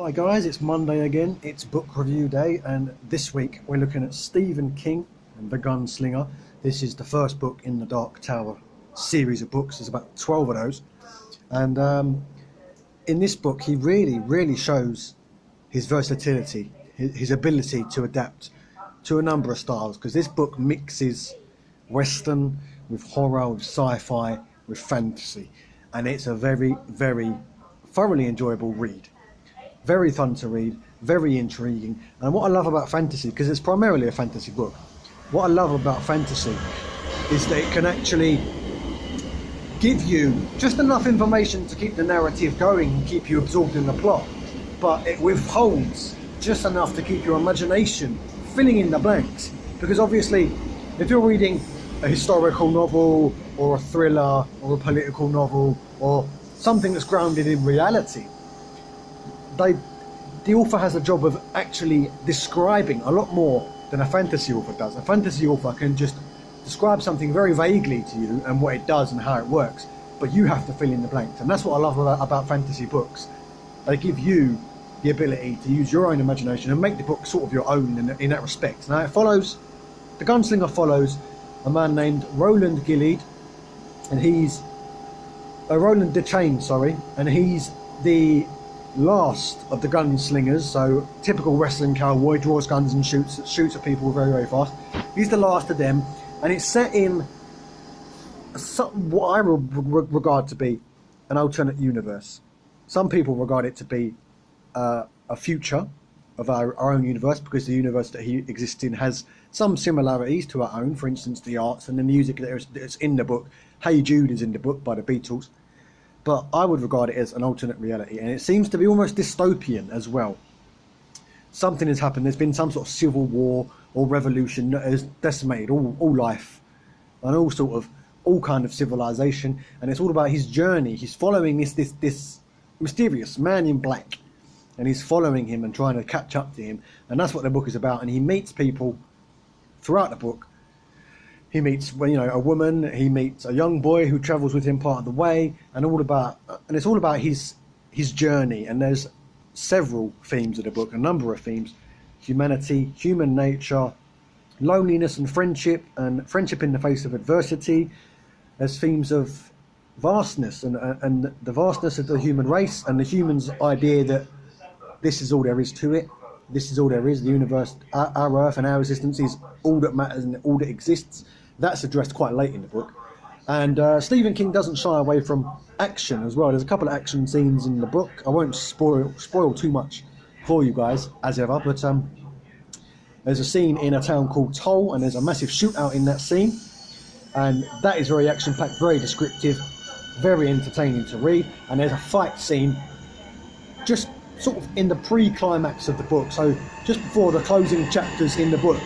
Hi guys, it's Monday again, it's book review day, and this week we're looking at Stephen King and The Gunslinger. This is the first book in the Dark Tower series of books. There's about 12 of those, and in this book he really shows his versatility, his ability to adapt to a number of styles, because this book mixes Western with horror, with sci-fi, with fantasy, and it's a very thoroughly enjoyable read. Very fun to read, very intriguing. And what I love about fantasy, because it's primarily a fantasy book, what I love about fantasy is that it can actually give you just enough information to keep the narrative going and keep you absorbed in the plot, but it withholds just enough to keep your imagination filling in the blanks. Because obviously, if you're reading a historical novel or a thriller or a political novel or something that's grounded in reality, the author has a job of actually describing a lot more than a fantasy author does. A fantasy author can just describe something very vaguely to you and what it does and how it works, but you have to fill in the blanks. And that's what I love about fantasy books. They give you the ability to use your own imagination and make the book sort of your own in that respect. Now The Gunslinger follows a man named Roland Gilead, and he's Roland Dechaine, and he's the last of the gunslingers. So typical Western cowboy, draws guns and shoots at people very fast. He's the last of them, and it's set in what I regard to be an alternate universe. Some people regard it to be a future of our own universe, because the universe that he exists in has some similarities to our own. For instance, the arts and the music that's in the book. Hey Jude is in the book by the Beatles. But I would regard it as an alternate reality, and it seems to be almost dystopian as well. Something has happened. There's been some sort of civil war or revolution that has decimated all life and all kind of civilization, and it's all about his journey. He's following this mysterious man in black, and he's following him and trying to catch up to him, and that's what the book is about. And he meets people throughout the book. He meets, a woman. He meets a young boy who travels with him part of the way, and it's all about his journey. And there's several themes of the book, a number of themes: humanity, human nature, loneliness, and friendship in the face of adversity. There's themes of vastness and the vastness of the human race, and the human's idea that this is all there is to it. This is all there is. The universe, our Earth and our existence is all that matters and all that exists. That's addressed quite late in the book. And Stephen King doesn't shy away from action as well. There's a couple of action scenes in the book. I won't spoil too much for you guys, as ever, but there's a scene in a town called Toll, and there's a massive shootout in that scene. And that is very action-packed, very descriptive, very entertaining to read. And there's a fight scene just sort of in the pre-climax of the book, so just before the closing chapters in the book,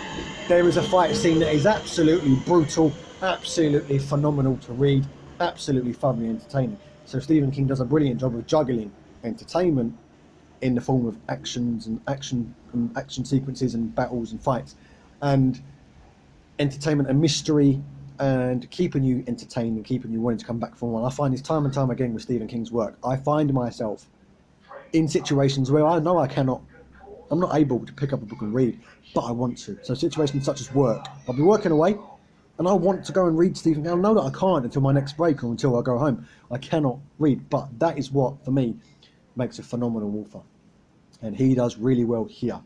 there is a fight scene that is absolutely brutal, absolutely phenomenal to read, absolutely thoroughly entertaining. So Stephen King does a brilliant job of juggling entertainment in the form of action sequences and battles and fights, and entertainment and mystery, and keeping you entertained and keeping you wanting to come back for one. I find this time and time again with Stephen King's work. I find myself in situations where I know I'm not able to pick up a book and read, but I want to. So situations such as work. I'll be working away, and I want to go and read Stephen King. I know that I can't until my next break or until I go home. I cannot read, but that is what, for me, makes a phenomenal author. And he does really well here.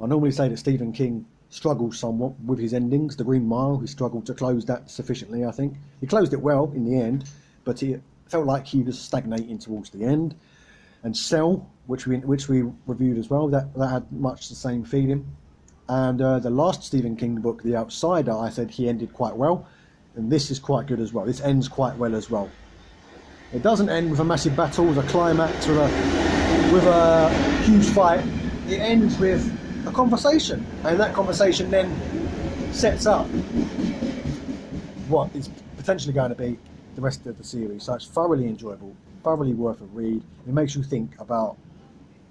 I normally say that Stephen King struggles somewhat with his endings. The Green Mile, he struggled to close that sufficiently, I think. He closed it well in the end, but he felt like he was stagnating towards the end. And Cell, which we reviewed as well, that had much the same feeling. And the last Stephen King book, The Outsider, I said he ended quite well, and this is quite good as well. This ends quite well as well. It doesn't end with a massive battle, with a climax, with a huge fight. It ends with a conversation, and that conversation then sets up what is potentially going to be the rest of the series. So it's thoroughly enjoyable, thoroughly worth a read. It makes you think about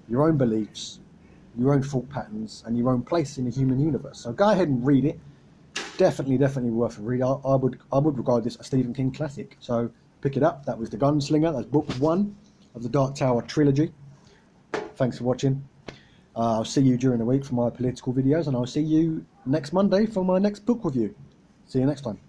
your own beliefs, your own thought patterns, and your own place in the human universe. So go ahead and read it. Definitely worth a read. I would regard this a Stephen King classic. So pick it up. That was The Gunslinger. That's book 1 of the Dark Tower trilogy. thanks for watching. I'll see you during the week for my political videos, and I'll see you next Monday for my next book review. See you next time.